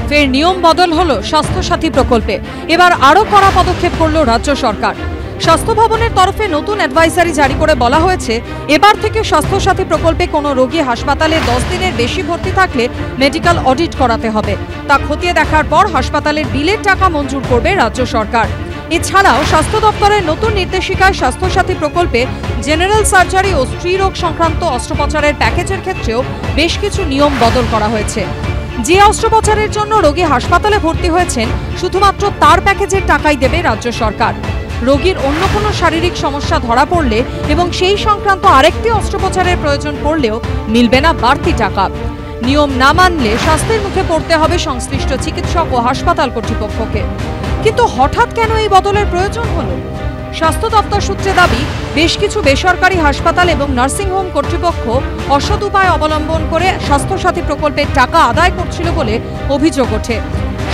ফের নিয়ম বদল হলো স্বাস্থ্যসাথী প্রকল্পে। এবার আরো কড়া পদক্ষেপ করল রাজ্য সরকার। স্বাস্থ্য ভবনের তরফে নতুন অ্যাডভাইজারি জারি করে বলা হয়েছে, এবার থেকে স্বাস্থ্যসাথী প্রকল্পে কোনো রোগী হাসপাতালে 10 দিনের বেশি ভর্তি থাকলে মেডিকেল অডিট করাতে হবে। তা খতিয়ে দেখার পর হাসপাতালের বিলের টাকা মঞ্জুর করবে রাজ্য সরকার। এছাড়াও স্বাস্থ্য দপ্তরের নতুন নির্দেশিকায় স্বাস্থ্যসাথী প্রকল্পে জেনারেল সার্জারি ও স্ত্রীরোগ সংক্রান্ত অস্ত্রোপচারের প্যাকেজের ক্ষেত্রেও বেশ কিছু নিয়ম বদল করা হয়েছে। যে অস্ত্রোপচারের জন্য রোগী হাসপাতালে ভর্তি হয়েছেন, শুধুমাত্র তার প্যাকেজের টাকাই দেবে রাজ্য সরকার। রোগীর অন্য কোনো শারীরিক সমস্যা ধরা পড়লে এবং সেই সংক্রান্ত আরেকটি অস্ত্রোপচারের প্রয়োজন পড়লেও মিলবে না বাড়তি টাকা। নিয়ম না মানলে শাস্তির মুখে পড়তে হবে সংশ্লিষ্ট চিকিৎসক ও হাসপাতাল কর্তৃপক্ষকে। কিন্তু হঠাৎ কেন এই বদলের প্রয়োজন হলো? স্বাস্থ্য দপ্তর সূত্রে দাবি, বেশ কিছু বেসরকারি হাসপাতাল এবং নার্সিংহোম কর্তৃপক্ষ অসৎ উপায় অবলম্বন করে স্বাস্থ্যসাথী প্রকল্পের টাকা আদায় করছিল বলে অভিযোগ ওঠে।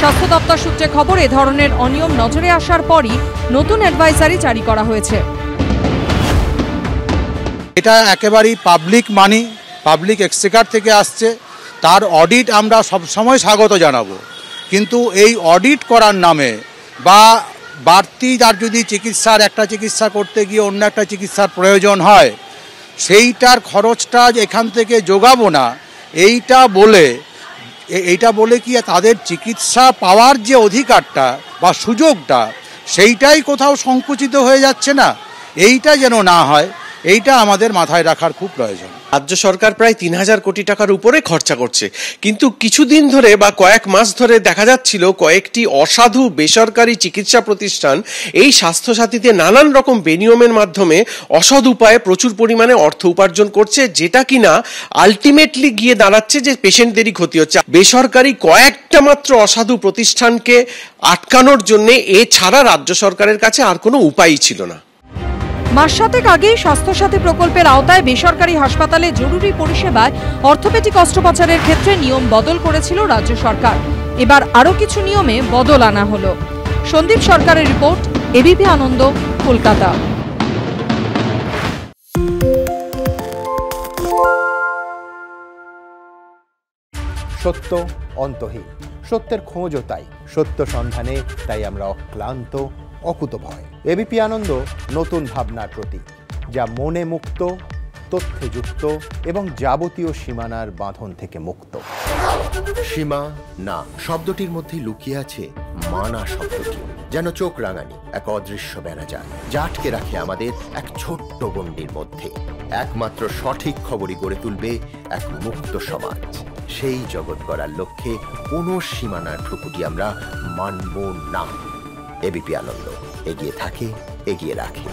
স্বাস্থ্য দপ্তর সূত্রে খবর, এ ধরনের অনিয়ম নজরে আসার পরই নতুন অ্যাডভাইজারি জারি করা হয়েছে। এটা একেবারেই পাবলিক মানি, পাবলিক এক্সচেকার থেকে আসছে, তার অডিট আমরা সবসময় স্বাগত জানাবো। কিন্তু এই অডিট করার নামে বা বাড়তি তার যদি একটা চিকিৎসা করতে গিয়ে অন্য একটা চিকিৎসার প্রয়োজন হয়, সেইটার খরচটা এখান থেকে যোগাবো না, এইটা বলে কি তাদের চিকিৎসা পাওয়ার যে অধিকারটা বা সুযোগটা, সেইটাই কোথাও সংকুচিত হয়ে যাচ্ছে না? এইটা যেন না হয়, এইটা আমাদের মাথায় রাখার খুব প্রয়োজন। রাজ্য সরকার প্রায় 3000 কোটি টাকার উপরে খরচা করছে, কিন্তু কিছুদিন ধরে বা কয়েক মাস ধরে দেখা যাচ্ছিল কয়েকটি অসাধু বেসরকারি চিকিৎসা প্রতিষ্ঠান এই স্বাস্থ্যসাথীতে নানান রকম বেনিয়মের মাধ্যমে অসৎ উপায়ে প্রচুর পরিমাণে অর্থ উপার্জন করছে, যেটা কিনা আলটিমেটলি গিয়ে দাঁড়াচ্ছে যে পেশেন্টদেরই ক্ষতি হচ্ছে। বেসরকারি কয়েকটা মাত্র অসাধু প্রতিষ্ঠানকে আটকানোর জন্য এছাড়া রাজ্য সরকারের কাছে আর কোনো উপায়ই ছিল না। মাস 7 আগেই স্বাস্থ্যসাথী প্রকল্পের আওতায় বেসরকারি হাসপাতালে জরুরি পরিষেবায় অর্থোপেডিক অস্ত্রোপচারের ক্ষেত্রে নিয়ম বদল করেছিল রাজ্য সরকার। এবার আরও কিছু নিয়মে বদল আনা হলো। সন্দীপ সরকারের রিপোর্ট, এবিপি আনন্দ, কলকাতা। সত্য অন্তহীন, সত্যের খোঁজও তাই, সত্য সন্ধানে তাই আমরা অক্লান্ত, অকুতভয়। এবিপি আনন্দ নতুন ভাবনার প্রতীক, যা মনে মুক্ত, তথ্যে যুক্ত এবং যাবতীয় সীমানার বাঁধন থেকে মুক্ত। সীমা না শব্দটির মধ্যে লুকিয়ে আছে মানা শব্দটি, যেন চোখ রাঙানি এক অদৃশ্য বেড়াজাল, যা আটকে রাখে আমাদের এক ছোট্ট গণ্ডির মধ্যে। একমাত্র সঠিক খবরই গড়ে তুলবে এক মুক্ত সমাজ। সেই জগৎ গড়ার লক্ষ্যে কোনো সীমানার ঠুকুটি আমরা মানব না। এবিপি আনন্দ এগিয়ে থাকে, এগিয়ে রাখে।